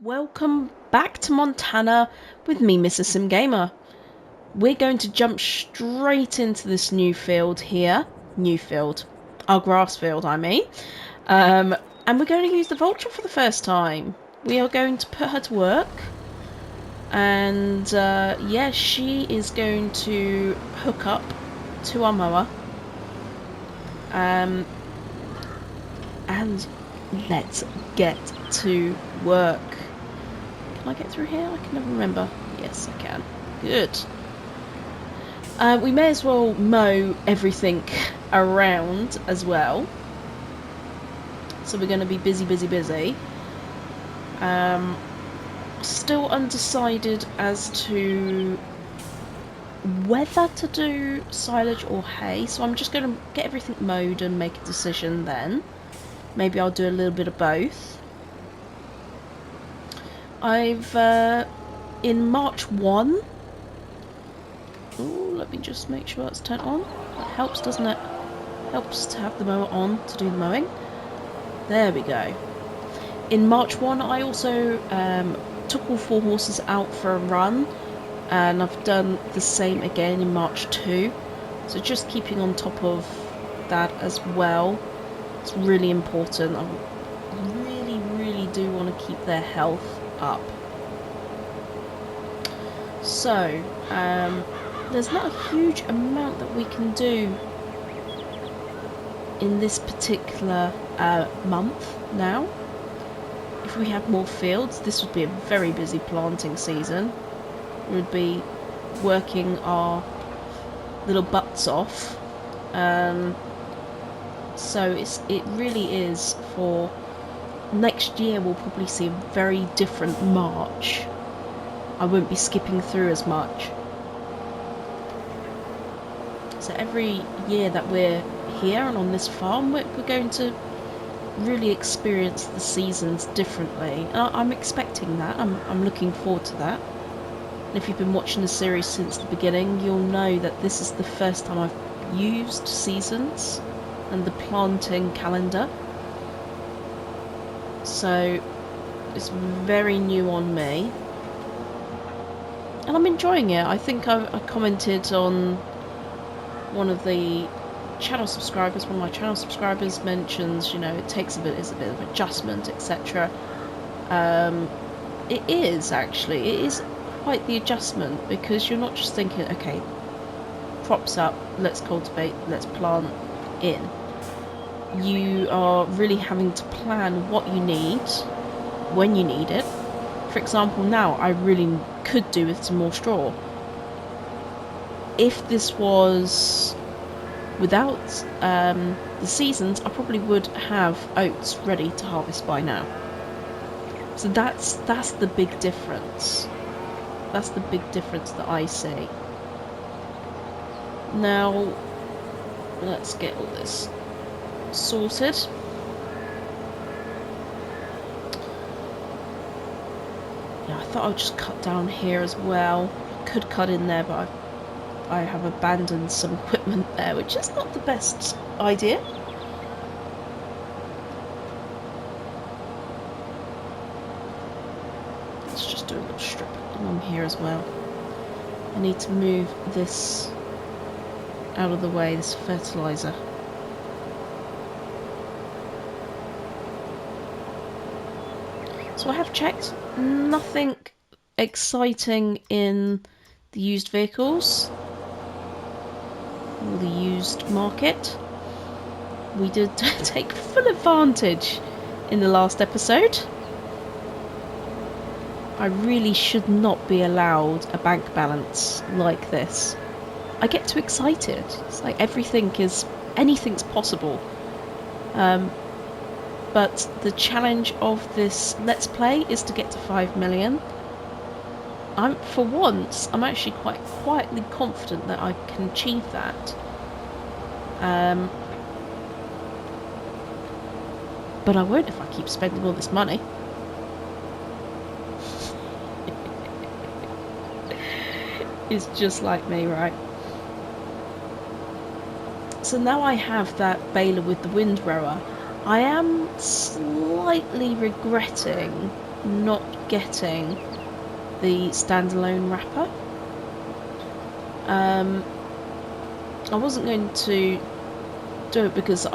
Welcome back to Montana with me, Mrs. Sim Gamer. We're going to jump straight into this new field here. New field. Our grass field, I mean. And we're going to use the vulture for the first time. We are going to put her to work. And, yeah, she is going to hook up to our mower. And let's get to work. Can I get through here? I can never remember. Yes, I can. Good. We may as well mow everything around as well. So we're going to be busy, busy, busy. Still undecided as to whether to do silage or hay. So I'm just going to get everything mowed and make a decision then. Maybe I'll do a little bit of both. I've, in March 1... Ooh, let me just make sure that's turned on. That helps, doesn't it? Helps to have the mower on to do the mowing. There we go. In March 1, I also took all 4 horses out for a run. And I've done the same again in March 2. So just keeping on top of that as well. It's really important. I really, really do want to keep their health up. So, there's not a huge amount that we can do in this particular month now. If we had more fields, this would be a very busy planting season. We would be working our little butts off. So it really is for next year. We'll probably see a very different March. I won't be skipping through as much. So every year that we're here and on this farm, we're going to really experience the seasons differently. And I'm expecting that. I'm looking forward to that. And if you've been watching the series since the beginning, you'll know that this is the first time I've used seasons and the planting calendar. So it's very new on me. And I'm enjoying it. I think I commented on one of the channel subscribers, one of my channel subscribers mentions, you know, it takes is a bit of adjustment, etc. It is actually, it is quite the adjustment, because you're not just thinking, okay, crops up, let's cultivate, let's plant in. You are really having to plan what you need, when you need it. For example, now I really could do with some more straw. If this was without the seasons, I probably would have oats ready to harvest by now. So that's the big difference. That's the big difference that I see. Now, let's get all this sorted. Yeah, I thought I'd just cut down here as well. Could cut in there, but I have abandoned some equipment there, which is not the best idea. Let's just do a little strip along here as well. I need to move this out of the way, this fertiliser. So I have checked, nothing exciting in the used vehicles or the used market. We did take full advantage in the last episode. I really should not be allowed a bank balance like this. I get too excited. It's like anything's possible. But the challenge of this Let's Play is to get to 5 million. For once, I'm actually quite quietly confident that I can achieve that. But I won't if I keep spending all this money. It's just like me, right? So now I have that baler with the windrower. I am slightly regretting not getting the standalone wrapper. I wasn't going to do it because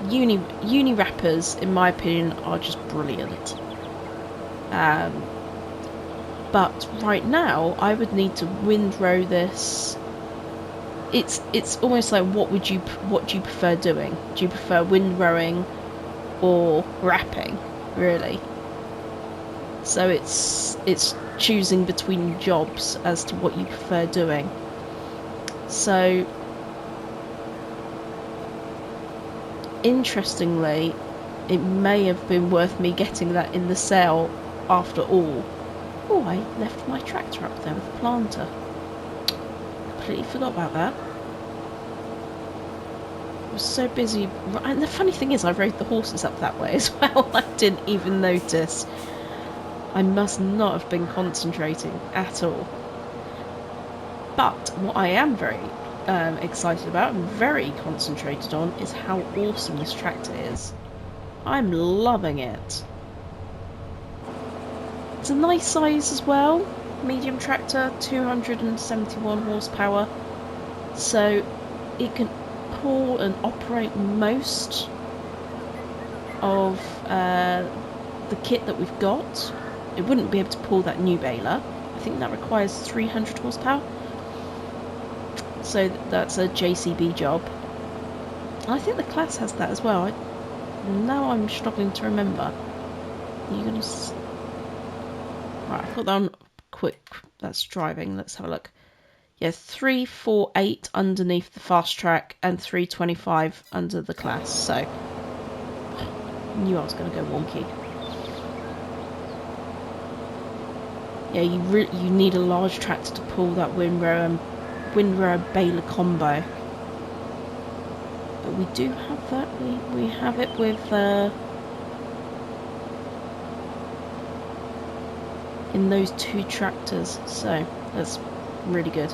uni wrappers, in my opinion, are just brilliant. But right now, I would need to windrow this. It's almost like what do you prefer doing? Do you prefer windrowing or wrapping, really? So it's choosing between jobs as to what you prefer doing. So interestingly, it may have been worth me getting that in the sale after all. Oh, I left my tractor up there with the planter. Completely forgot about that. I was so busy. And the funny thing is, I rode the horses up that way as well. I didn't even notice. I must not have been concentrating at all. But what I am very excited about and very concentrated on is how awesome this tractor is. I'm loving it. It's a nice size as well. Medium tractor, 271 horsepower. So it can pull and operate most of the kit that we've got. It wouldn't be able to pull that new baler. I think that requires 300 horsepower. So that's a JCB job. I think the class has that as well. Now I'm struggling to remember. Are you gonna? Right, I've got that on quick. That's driving. Let's have a look. Yeah, 348 underneath the fast track and 325 under the class. So knew I was going to go wonky. Yeah, you need a large tractor to pull that windrow baler combo. But we do have that. We have it with in those two tractors. So that's really good.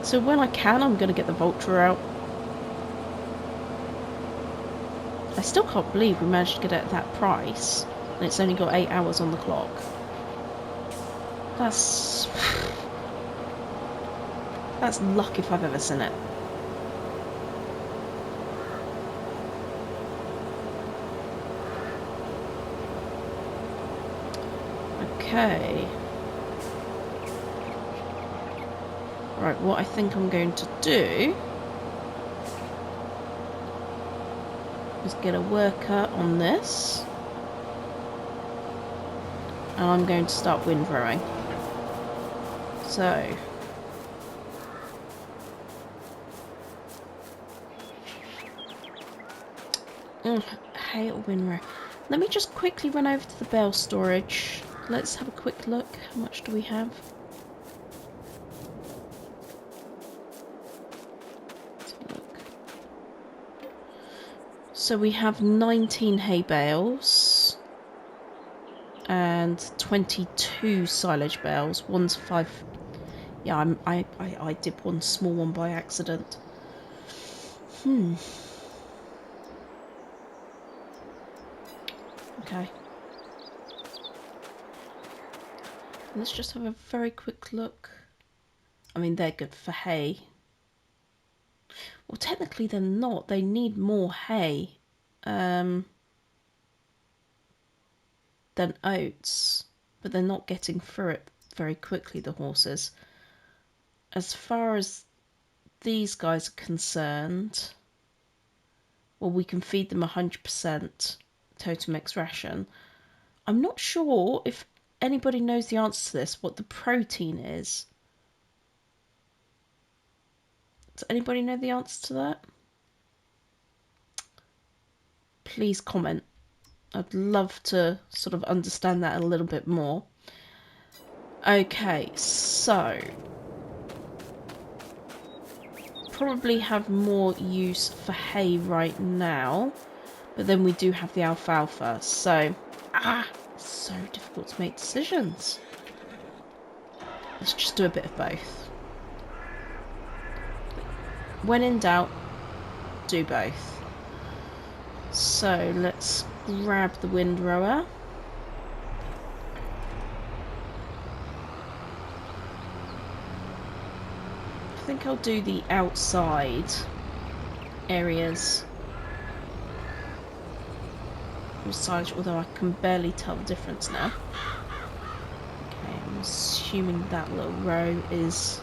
So when I can, I'm going to get the Vulture out. I still can't believe we managed to get it at that price, and it's only got 8 hours on the clock. That's luck if I've ever seen it. Okay. Right, what I think I'm going to do is get a worker on this, and I'm going to start windrowing. So hate a windrow. Let me just quickly run over to the bale storage. Let's have a quick look. How much do we have? Let's have a look. So we have 19 hay bales and 22 silage bales. One's 5. Yeah, I did one small one by accident. Okay. Let's just have a very quick look. I mean, they're good for hay. Well, technically they're not. They need more hay than oats, but they're not getting through it very quickly, the horses. As far as these guys are concerned, well, we can feed them 100% total mixed ration. I'm not sure if anybody knows the answer to this, what the protein is. Does anybody know the answer to that? Please comment. I'd love to sort of understand that a little bit more. Okay, so probably have more use for hay right now, but then we do have the alfalfa, so it's so difficult to make decisions. Let's just do a bit of both. When in doubt, do both. So let's grab the windrower. think I'll do the outside areas with silage, although I can barely tell the difference now. Okay, I'm assuming that little row is...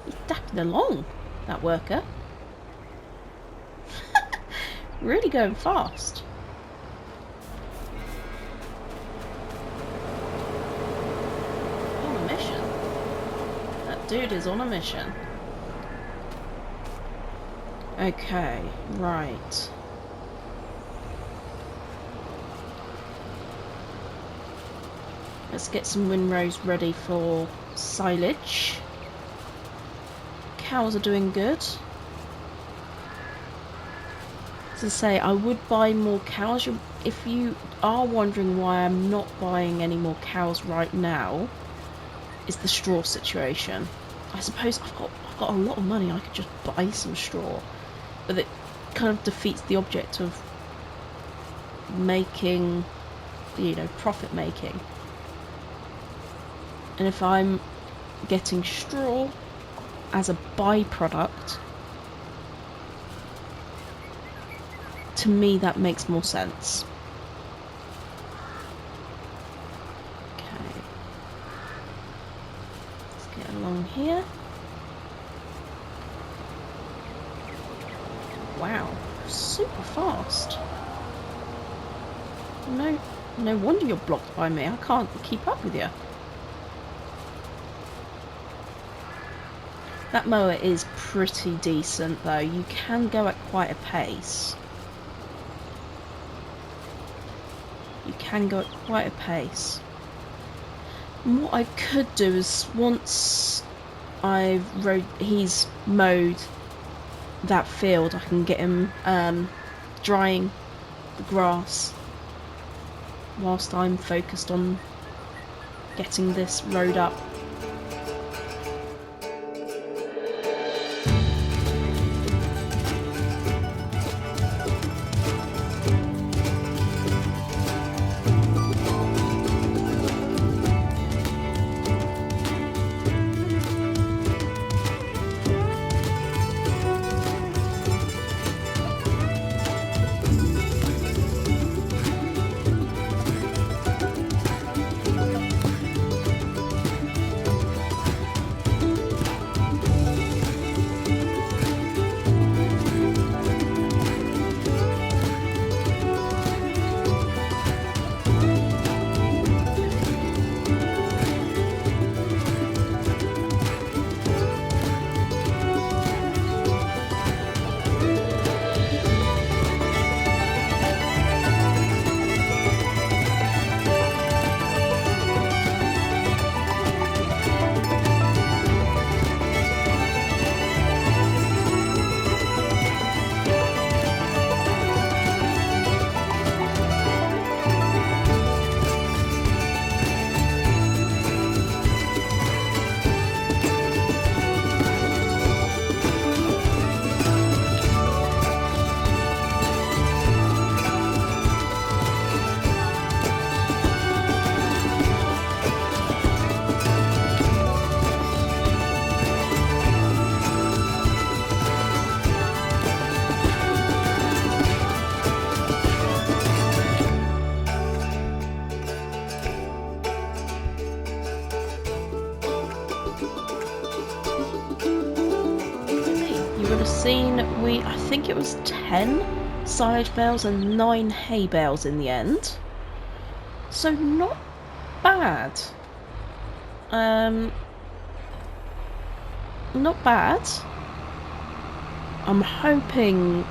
He's dapping along, that worker. Really going fast. On a mission. That dude is on a mission. Okay, right. Let's get some windrows ready for silage. Cows are doing good. As I say, I would buy more cows. If you are wondering why I'm not buying any more cows right now, is the straw situation. I suppose I've got a lot of money. I could just buy some straw, but it kind of defeats the object of making, you know, profit making. And if I'm getting straw as a byproduct, to me that makes more sense. Okay. Let's get along here. Wow, super fast. No wonder you're blocked by me. I can't keep up with you. That mower is pretty decent though. You can go at quite a pace. You can go at quite a pace. And what I could do is, once he's mowed that field, I can get him drying the grass whilst I'm focused on getting this road up. Seen, I think it was 10 silage bales and 9 hay bales in the end, so not bad. Not bad. I'm hoping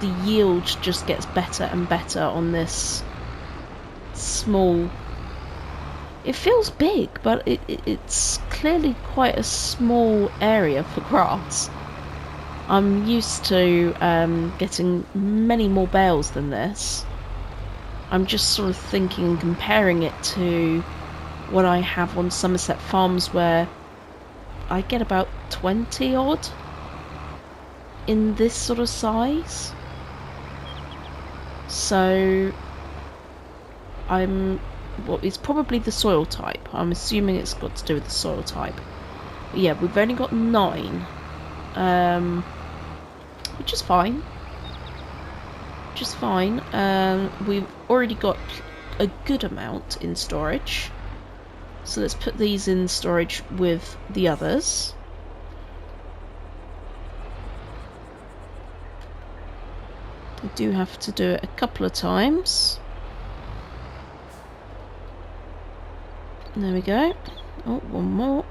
the yield just gets better and better on this small... It feels big, but it's clearly quite a small area for grass. I'm used to getting many more bales than this. I'm just sort of thinking and comparing it to what I have on Somerset Farms, where I get about 20 odd in this sort of size. So I'm Well, it's probably the soil type. I'm assuming it's got to do with the soil type. But yeah, we've only got 9. Which is fine. Which is fine. We've already got a good amount in storage. So let's put these in storage with the others. I do have to do it a couple of times. There we go. Oh, one more.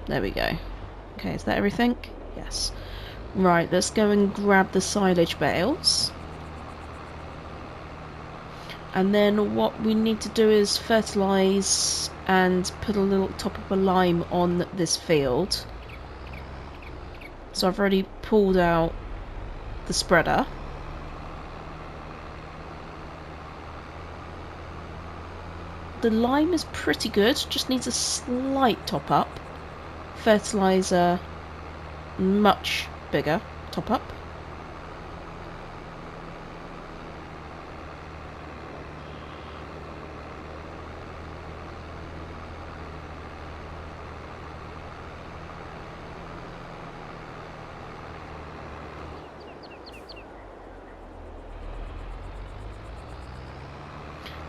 There we go. Okay, is that everything? Yes. Right, let's go and grab the silage bales. And then what we need to do is fertilise and put a little top of a lime on this field. So I've already pulled out the spreader. The lime is pretty good, just needs a slight top up. Fertiliser, much bigger top up.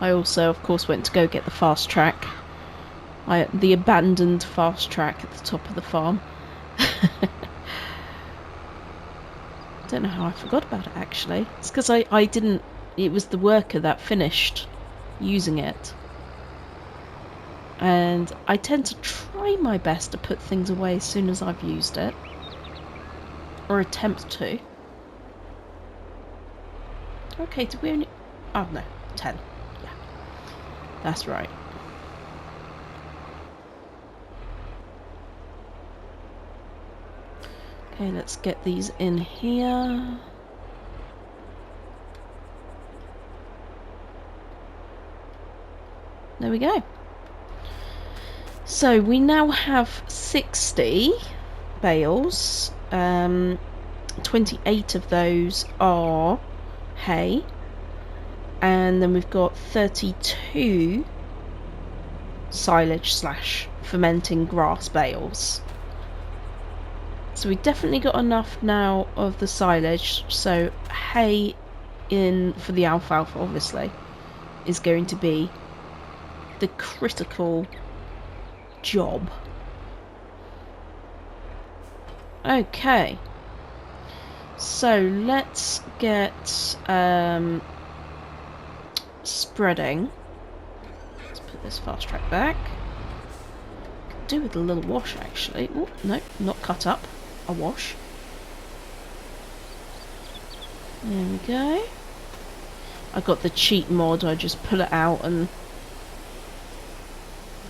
I also, of course, went to go get the fast track. The abandoned fast track at the top of the farm. Don't know how I forgot about it, actually. It's because I didn't... It was the worker that finished using it. And I tend to try my best to put things away as soon as I've used it. Or attempt to. Okay, did we only... Oh, no. 10. Yeah. That's right. Okay, let's get these in here. There we go. So we now have 60 bales. 28 of those are hay. And then we've got 32 silage / fermenting grass bales. So we definitely got enough now of the silage, so hay in for the alfalfa obviously is going to be the critical job. Okay, so let's get spreading. Let's put this fast track back. Could do with a little wash actually. Oh no, not cut up. A wash. There we go. I got the cheat mod. I just pull it out and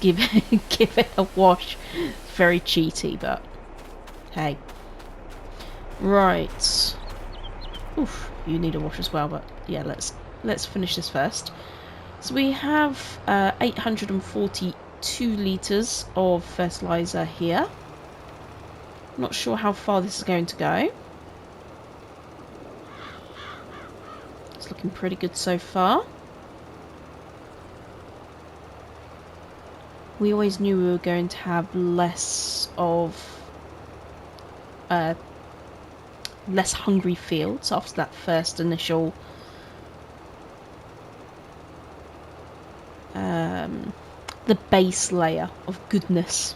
give it a wash. It's very cheaty, but hey. Right. Oof, you need a wash as well, but yeah, let's finish this first. So we have 842 litres of fertiliser here. Not sure how far this is going to go. It's looking pretty good so far. We always knew we were going to have less hungry fields after that first initial the base layer of goodness.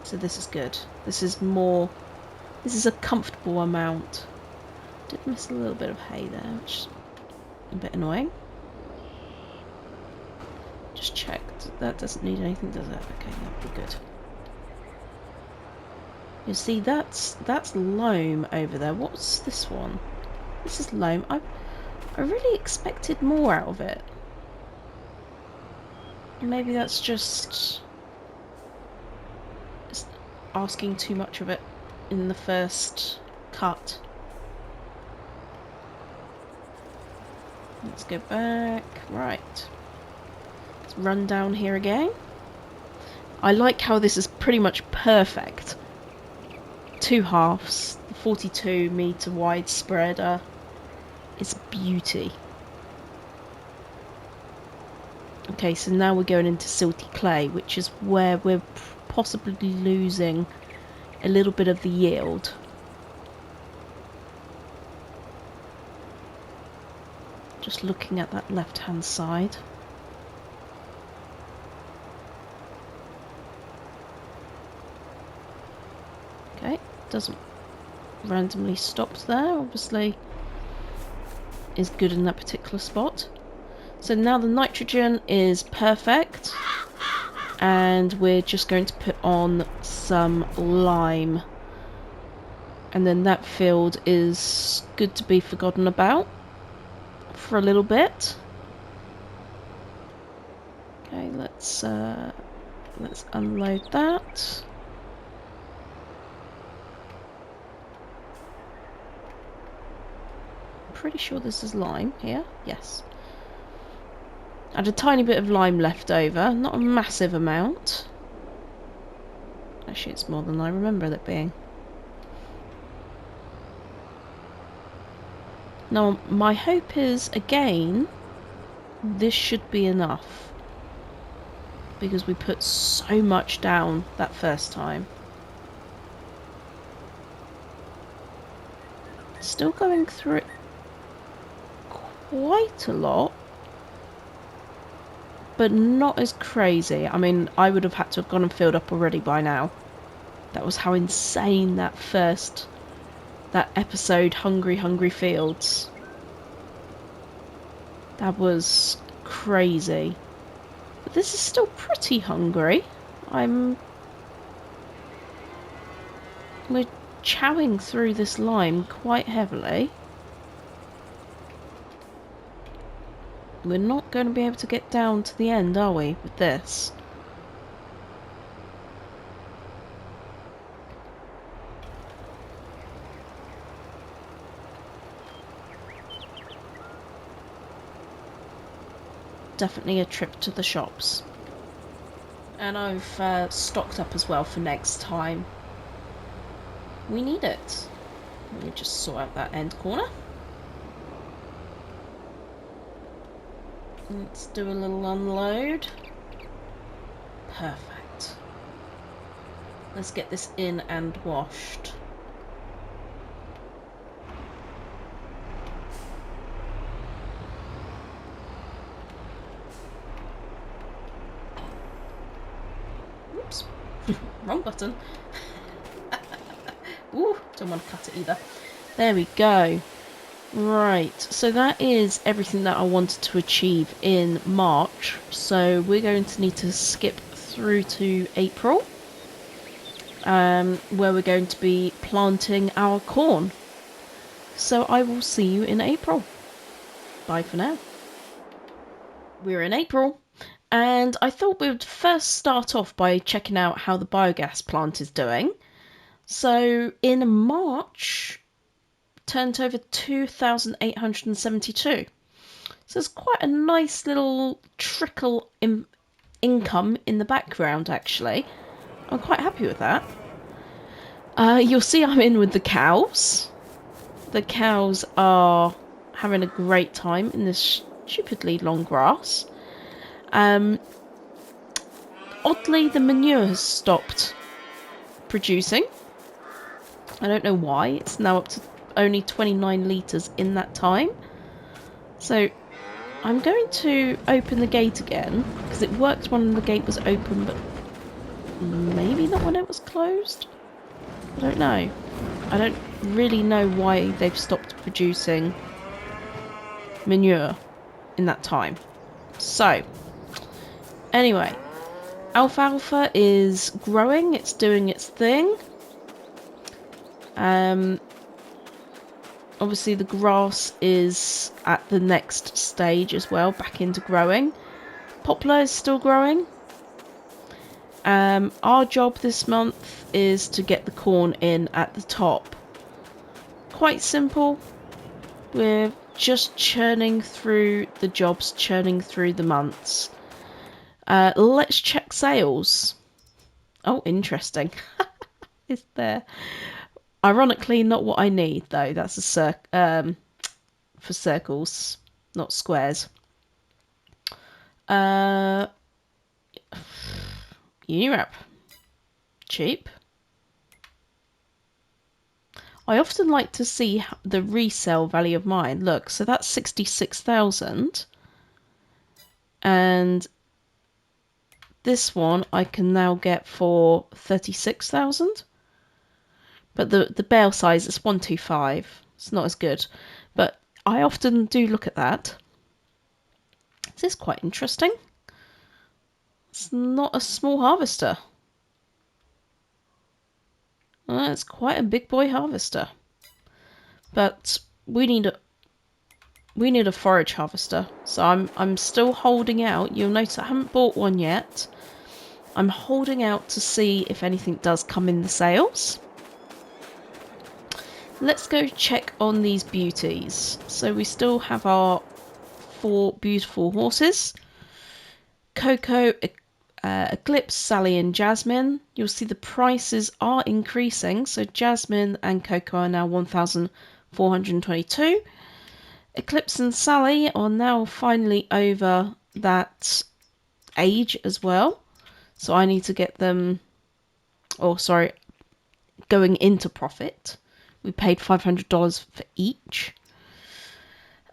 So this is good. This is a comfortable amount. Did miss a little bit of hay there, which is a bit annoying. Just checked. That doesn't need anything, does it? Okay, that'll be good. You see, that's loam over there. What's this one? This is loam. I really expected more out of it. Maybe that's just asking too much of it in the first cut. Let's go back. Right. Let's run down here again. I like how this is pretty much perfect. 2 halves, the 42 metre wide spreader, It's a beauty. Okay, so now we're going into silty clay, which is where we're possibly losing a little bit of the yield. Just looking at that left-hand side. Okay, doesn't randomly stop there, obviously is good in that particular spot. So now the nitrogen is perfect, and we're just going to put on some lime, and then that field is good to be forgotten about for a little bit. Okay, let's unload that. Pretty sure this is lime here. Yes. I had a tiny bit of lime left over, not a massive amount. Actually, it's more than I remember it being. Now, my hope is, again, this should be enough. Because we put so much down that first time. Still going through it quite a lot, but not as crazy. I mean, I would have had to have gone and filled up already by now. That was how insane that episode, Hungry Fields. That was crazy. But this is still pretty hungry. We're chowing through this lime quite heavily. We're not going to be able to get down to the end, are we, with this? Definitely a trip to the shops. And I've stocked up as well for next time. We need it. Let me just sort out that end corner. Let's do a little unload. Perfect. Let's get this in and washed. Oops. Wrong button. Ooh, don't want to cut it either. There we go. Right, so that is everything that I wanted to achieve in March. So we're going to need to skip through to April, where we're going to be planting our corn. So I will see you in April. Bye for now. We're in April, and I thought we would first start off by checking out how the biogas plant is doing. So in March, turned over 2,872. So it's quite a nice little trickle income in the background, actually. I'm quite happy with that. You'll see I'm in with the cows. The cows are having a great time in this stupidly long grass. Oddly, the manure has stopped producing. I don't know why. It's now up to only 29 litres in that time. So I'm going to open the gate again, because it worked when the gate was open, but maybe not when it was closed? I don't know. I don't really know why they've stopped producing manure in that time. So, anyway, alfalfa is growing, it's doing its thing. Obviously the grass is at the next stage as well, back into growing. Poplar is still growing. Our job this month is to get the corn in at the top. Quite simple. We're just churning through the jobs, churning through the months. Let's check sales. Oh, interesting. Is there... Ironically, not what I need, though. That's a for circles, not squares. Unwrap. Cheap. I often like to see the resale value of mine. Look, so that's 66,000. And this one I can now get for 36,000. But the bale size is 125. It's not as good. But I often do look at that. This is quite interesting. It's not a small harvester. It's quite a big boy harvester. But we need a forage harvester. So I'm still holding out. You'll notice I haven't bought one yet. I'm holding out to see if anything does come in the sales. Let's go check on these beauties. So we still have our 4 beautiful horses. Coco, Eclipse, Sally and Jasmine. You'll see the prices are increasing. So Jasmine and Coco are now 1,422. Eclipse and Sally are now finally over that age as well. So I need to get them, going into profit. We paid $500 for each.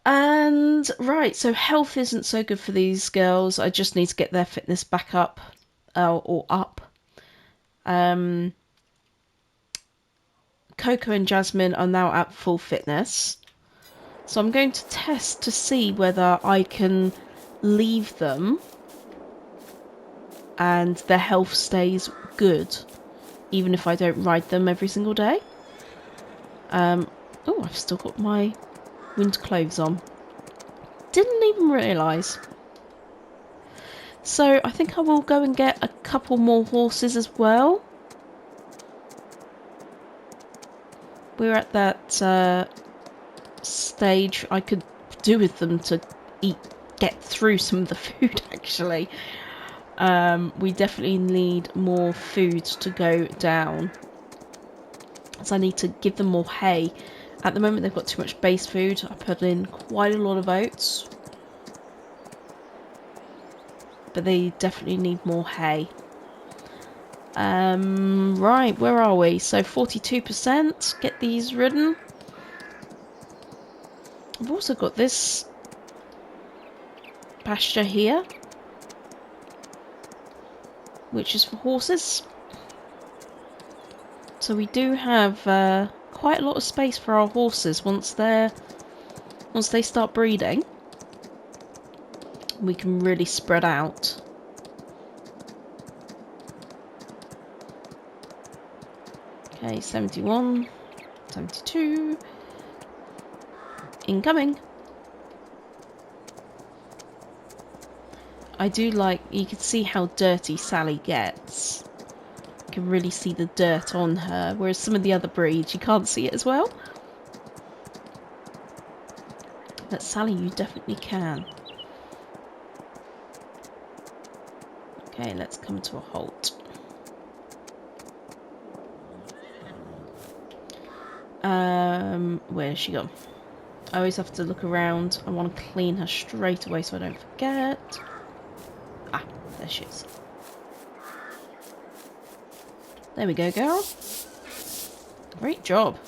And, right, so health isn't so good for these girls. I just need to get their fitness back up, or up. Coco and Jasmine are now at full fitness. So I'm going to test to see whether I can leave them and their health stays good, even if I don't ride them every single day. Oh, I've still got my winter clothes on. Didn't even realise. So I think I will go and get a couple more horses as well. We're at that stage I could do with them to get through some of the food actually. We definitely need more food to go down. So I need to give them more hay. At the moment they've got too much base food. I put in quite a lot of oats. But they definitely need more hay. Right, where are we? So 42%. Get these ridden. I've also got this pasture here, which is for horses. So we do have quite a lot of space for our horses once they start breeding. We can really spread out. Okay, 71, 72. Incoming. I do like, you can see how dirty Sally gets. You can really see the dirt on her, whereas some of the other breeds you can't see it as well. But Sally, you definitely can. Okay, let's come to a halt. Where's she gone? I always have to look around. I want to clean her straight away so I don't forget. Ah, there she is. There we go, girl. Great job.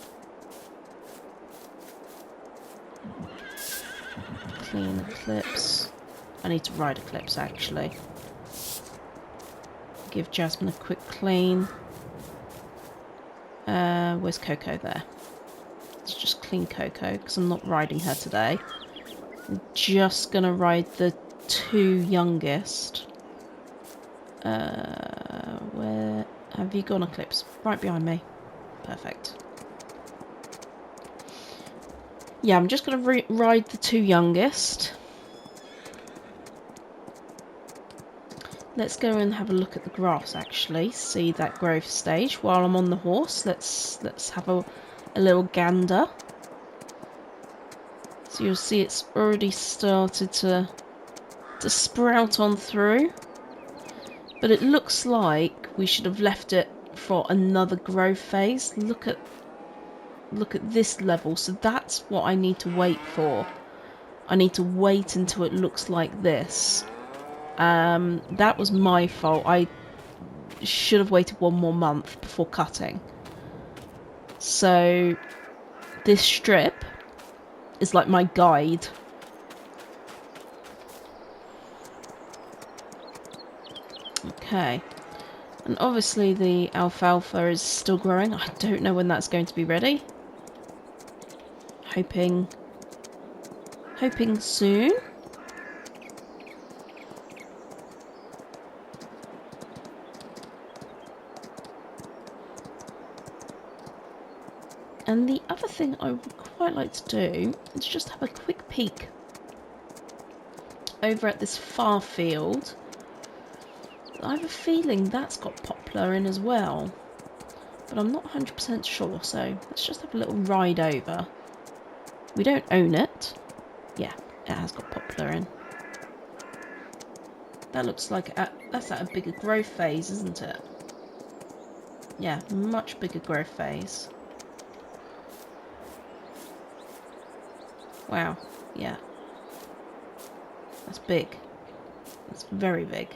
Clean Eclipse. I need to ride Eclipse, actually. Give Jasmine a quick clean. Where's Coco? There. Let's just clean Coco, because I'm not riding her today. I'm just going to ride the 2 youngest. Where have you gone, Eclipse? Right behind me. Perfect. Yeah, I'm just going to ride the 2 youngest. Let's go and have a look at the grass, actually. See that growth stage. While I'm on the horse, let's have a little gander. So you'll see it's already started to sprout on through. But it looks like we should have left it for another growth phase. Look at look at this level. So that's what I need to wait for. I need to wait until it looks like this. That was my fault. I should have waited 1 more month before cutting. So this strip is like my guide. Okay. And obviously the alfalfa is still growing. I don't know when that's going to be ready. Hoping soon. And the other thing I would quite like to do is just have a quick peek over at this far field. I have a feeling that's got poplar in as well, but I'm not 100% sure, so let's just have a little ride over. We don't own it. Yeah, it has got poplar in. That looks like that's at a bigger growth phase, isn't it? Yeah, much bigger growth phase. Wow, yeah. That's big. That's very big.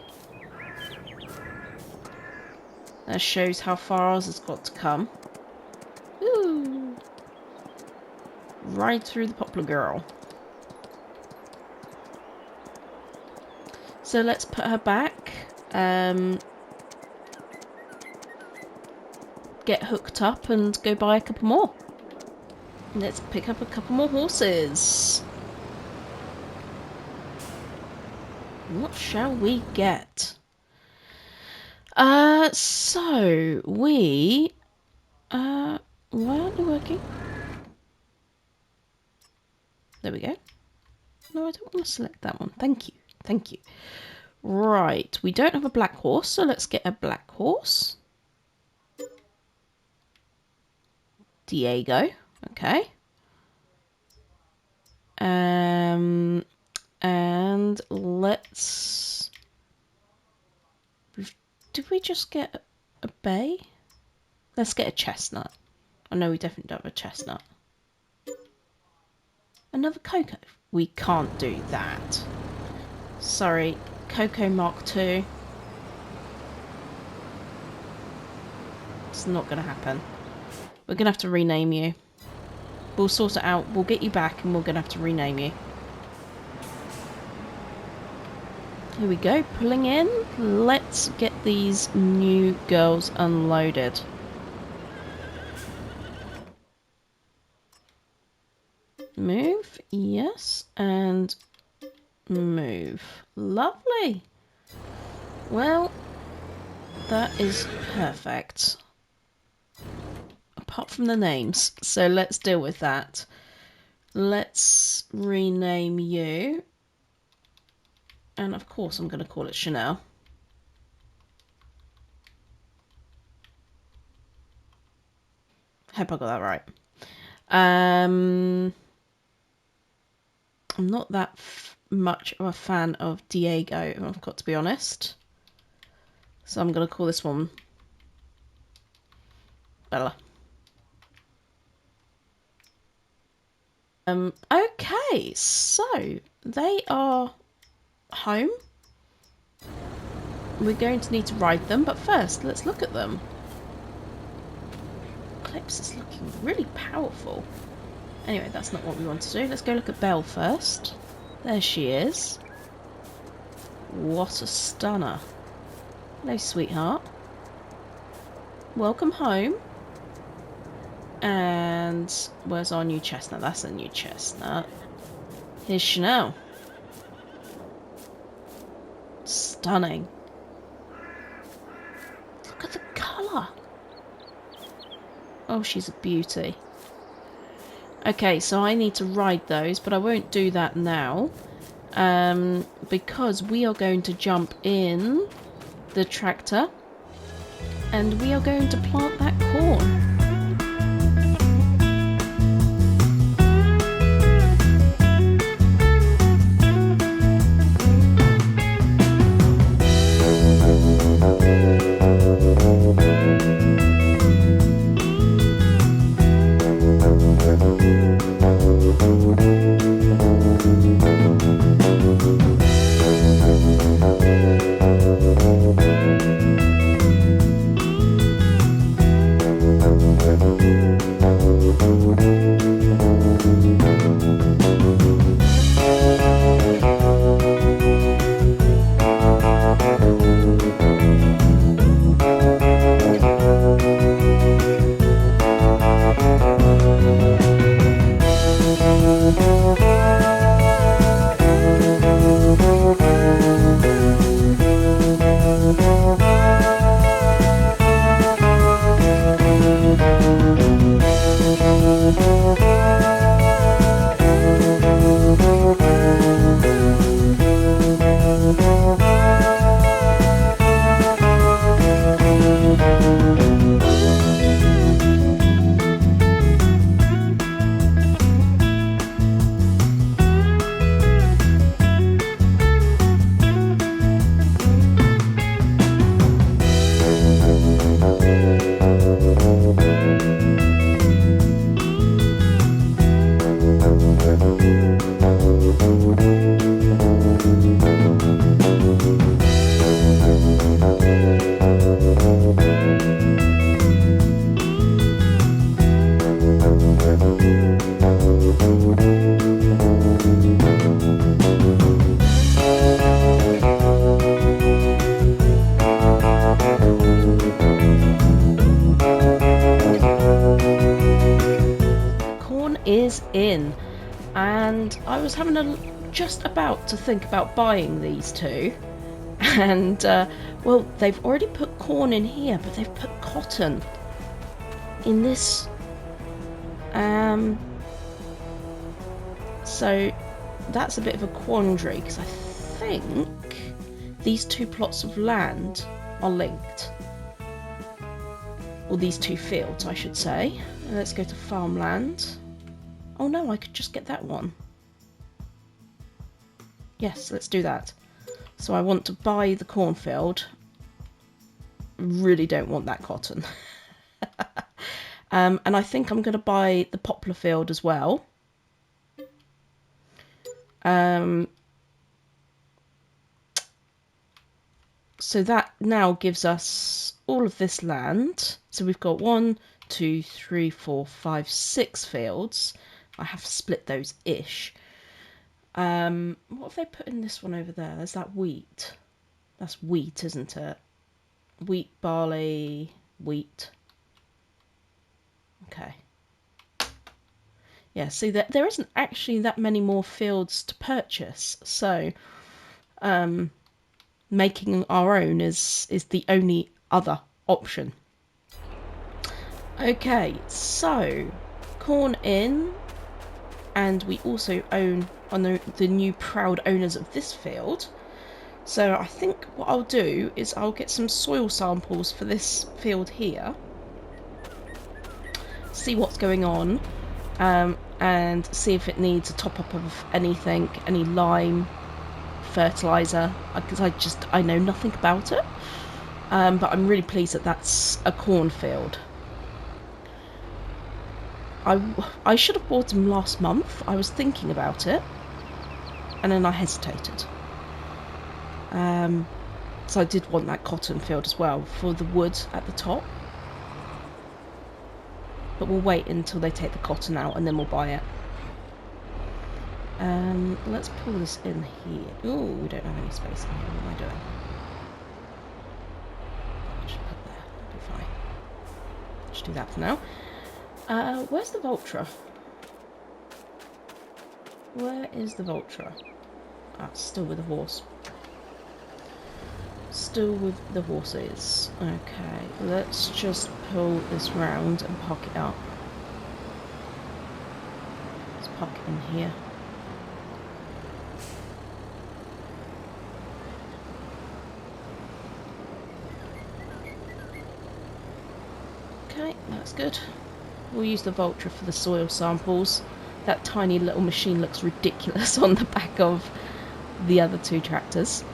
That shows how far ours has got to come. Ooh. Right through the poplar girl. So let's put her back. Get hooked up and go buy a couple more. Let's pick up a couple more horses. What shall we get? So we why aren't you working? There we go. No, I don't want to select that one. Thank you. Thank you. Right, we don't have a black horse, so let's get a black horse. Diego. Okay. And let's... Did we just get a bay? Let's get a chestnut. I know we definitely don't have a chestnut. Another cocoa. We can't do that. Sorry. Cocoa Mark II. It's not going to happen. We're going to have to rename you. We'll sort it out. We'll get you back and we're going to have to rename you. Here we go. Pulling in. Let's get these new girls unloaded. Move. Yes. And move. Lovely. Well, that is perfect. Apart from the names. So let's deal with that. Let's rename you. And of course I'm going to call it Chanel. Hope I got that right. I'm not that much of a fan of Diego, I've got to be honest. So I'm going to call this one Bella. Okay, so they are home. We're going to need to ride them, but first let's look at them. Eclipse is looking really powerful. Anyway, that's not what we want to do. Let's go look at Belle first. There she is. What a stunner. Hello, sweetheart. Welcome home. And where's our new chestnut? That's a new chestnut. Here's Chanel. Stunning. Look at the colour. Oh, she's a beauty. Okay, so I need to ride those, but I won't do that now. Because we are going to jump in the tractor. And we are going to plant that corn. And I was just about to think about buying these two. And, well, they've already put corn in here, but they've put cotton in this. So that's a bit of a quandary, because I think these two plots of land are linked. Or these two fields, I should say. Let's go to farmland. Oh no, I could just get that one. Yes, let's do that. So I want to buy the cornfield. Really don't want that cotton. And I think I'm going to buy the poplar field as well. So that now gives us all of this land. So we've got 1, 2, 3, 4, 5, 6 fields. I have split those ish. What have they put in this one over there? There's that wheat. That's wheat, isn't it? Wheat, barley, wheat. Okay. Yeah, see, there isn't actually that many more fields to purchase. So, making our own is the only other option. Okay, so corn in, and we also own on the new proud owners of this field. So I think what I'll do is I'll get some soil samples for this field here, see what's going on, and see if it needs a top up of anything, any lime, fertilizer, because I know nothing about it. But I'm really pleased that that's a cornfield. I should have bought them last month. I was thinking about it, and then I hesitated. So I did want that cotton field as well for the wood at the top. But we'll wait until they take the cotton out and then we'll buy it. Let's pull this in here. Oh, we don't have any space in here. What am I doing? I'll just put there. That'll be fine. Just do that for now. Where's the Vultra? Where is the Vultra? Ah, still with the horse. Still with the horses. Okay, let's just pull this round and park it up. Let's park it in here. Okay, that's good. We'll use the Vultra for the soil samples. That tiny little machine looks ridiculous on the back of the other two tractors.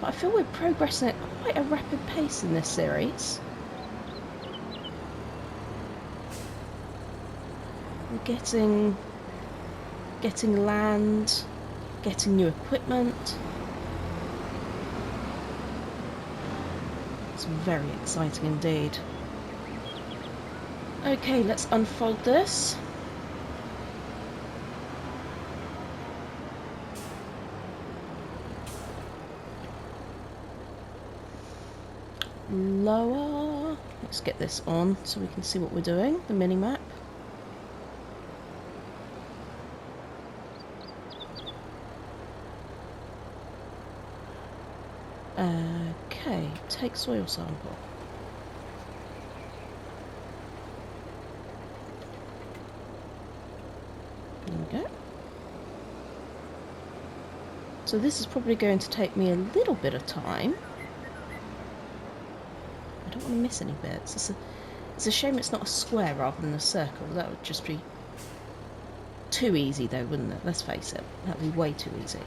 But I feel we're progressing at quite a rapid pace in this series. We're getting land, getting new equipment. It's very exciting indeed. Okay, let's unfold this. Lower. Let's get this on so we can see what we're doing, the mini-map. Okay, take soil sample. There we go. So this is probably going to take me a little bit of time. I don't want to miss any bits. It's a shame it's not a square rather than a circle. That would just be too easy though, wouldn't it? Let's face it. That would be way too easy.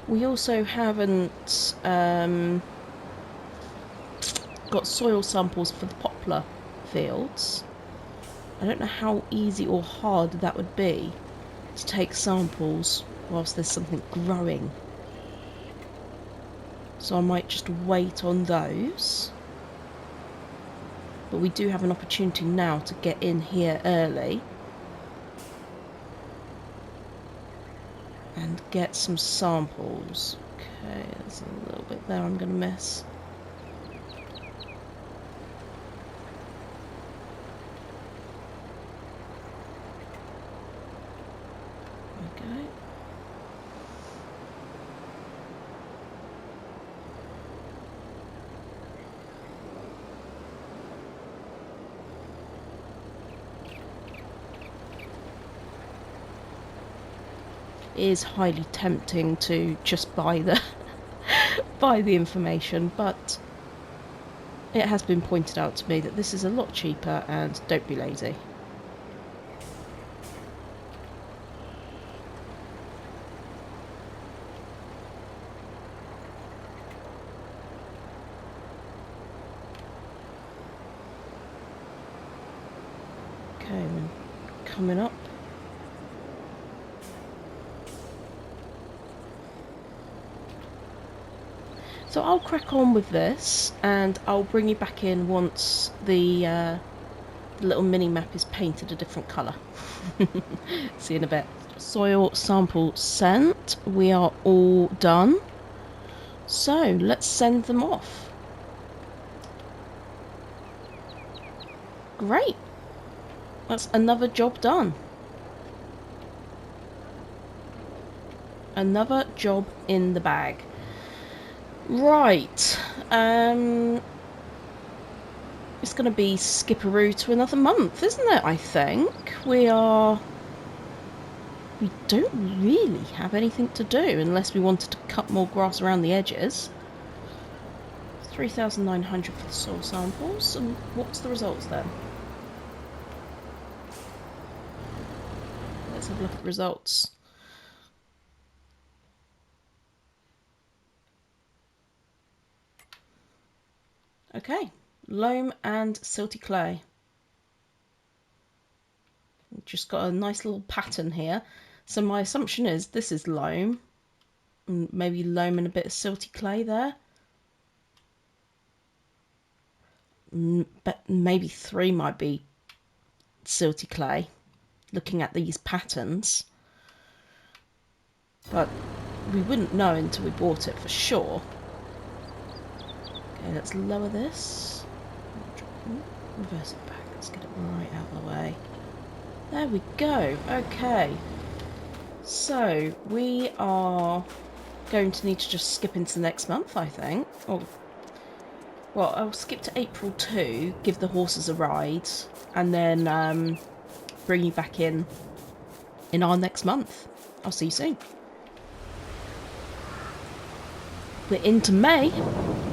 We also haven't got soil samples for the poplar fields. I don't know how easy or hard that would be to take samples whilst there's something growing. So I might just wait on those. But we do have an opportunity now to get in here early and get some samples. Okay, there's a little bit there I'm going to miss. Okay. It is highly tempting to just buy the buy the information, but it has been pointed out to me that this is a lot cheaper, and don't be lazy. Okay, then coming up. So I'll crack on with this, and I'll bring you back in once the little mini map is painted a different colour. See you in a bit. Soil sample sent. We are all done. So let's send them off. Great. That's another job done. Another job in the bag. Right. It's going to be skipperoo to another month, isn't it, I think? We don't really have anything to do unless we wanted to cut more grass around the edges. 3,900 for the soil samples, and what's the results then? Let's have a look at the results. Okay, loam and silty clay. We've just got a nice little pattern here. So my assumption is this is loam, and maybe loam and a bit of silty clay there. But maybe 3 might be silty clay, looking at these patterns. But we wouldn't know until we bought it for sure. Okay, let's lower this. Reverse it back. Let's get it right out of the way. There we go. Okay. So we are going to need to just skip into the next month, I think. Well, I'll skip to April 2, give the horses a ride, and then bring you back in our next month. I'll see you soon. We're into May,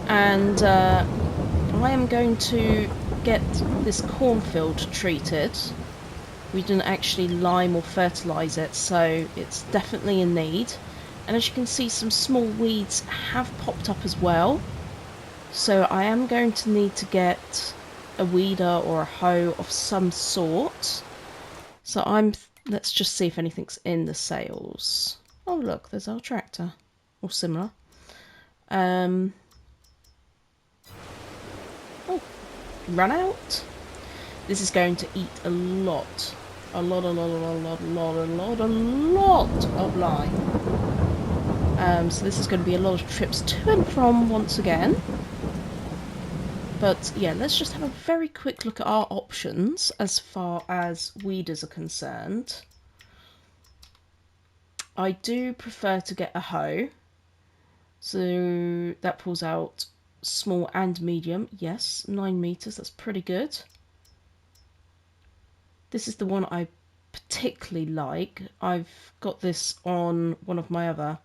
and I am going to get this cornfield treated. We didn't actually lime or fertilise it, so it's definitely in need. And as you can see, some small weeds have popped up as well. So I am going to need to get a weeder or a hoe of some sort. So let's just see if anything's in the sales. Oh look, there's our tractor, or similar. Oh, run out. This is going to eat a lot of lime. So this is going to be a lot of trips to and from once again. But yeah, let's just have a very quick look at our options as far as weeders are concerned. I do prefer to get a hoe. So that pulls out small and medium. Yes, 9 meters, that's pretty good. This is the one I particularly like. I've got this on one of my other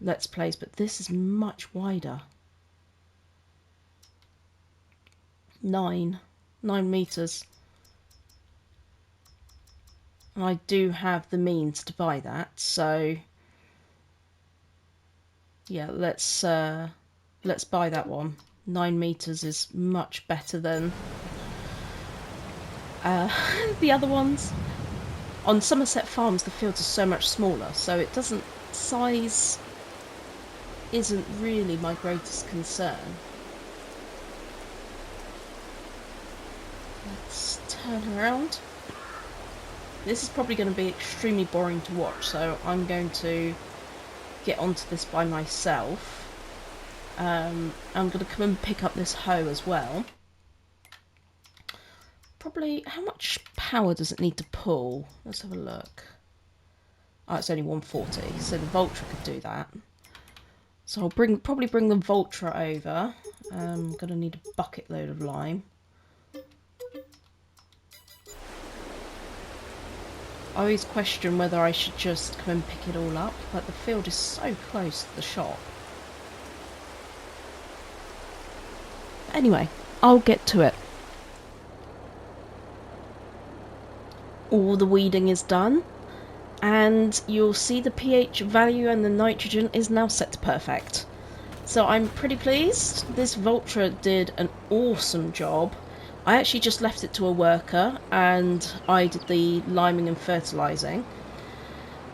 Let's Plays, but this is much wider. 9 meters. And I do have the means to buy that, so yeah, let's buy that one. 9 meters is much better than the other ones. On Somerset Farms, the fields are so much smaller, so it doesn't. Size isn't really my greatest concern. Let's turn around. This is probably going to be extremely boring to watch, so I'm going to get onto this by myself. I'm going to come and pick up this hoe as well. Probably, how much power does it need to pull? Let's have a look. Oh, it's only 140, so the Voltra could do that. So I'll probably bring the Voltra over. I'm going to need a bucket load of lime. I always question whether I should just come and pick it all up, but the field is so close to the shop. Anyway, I'll get to it. All the weeding is done, and you'll see the pH value and the nitrogen is now set to perfect. So I'm pretty pleased. This Voltra did an awesome job. I actually just left it to a worker and I did the liming and fertilising.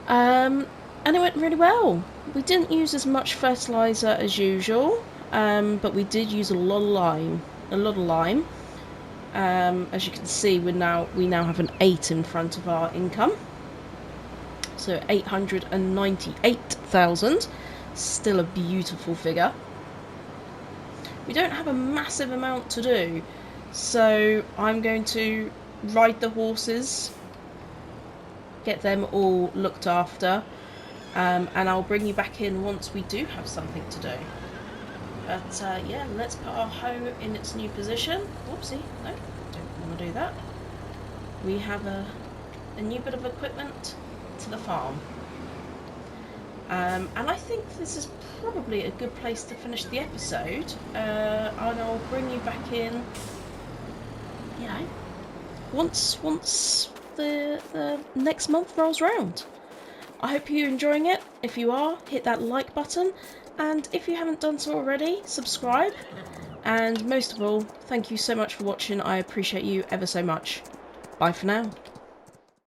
And it went really well. We didn't use as much fertiliser as usual, but we did use a lot of lime. As you can see, we now have an 8 in front of our income. So 898,000. Still a beautiful figure. We don't have a massive amount to do, so I'm going to ride the horses, get them all looked after, and I'll bring you back in once we do have something to do. But yeah, let's put our hoe in its new position. Whoopsie, no, don't want to do that. We have a new bit of equipment to the farm. And I think this is probably a good place to finish the episode. And I'll bring you back in, you know, once the next month rolls round. I hope you're enjoying it. If you are, hit that like button, and if you haven't done so already, subscribe. And most of all, thank you so much for watching. I appreciate you ever so much. Bye for now.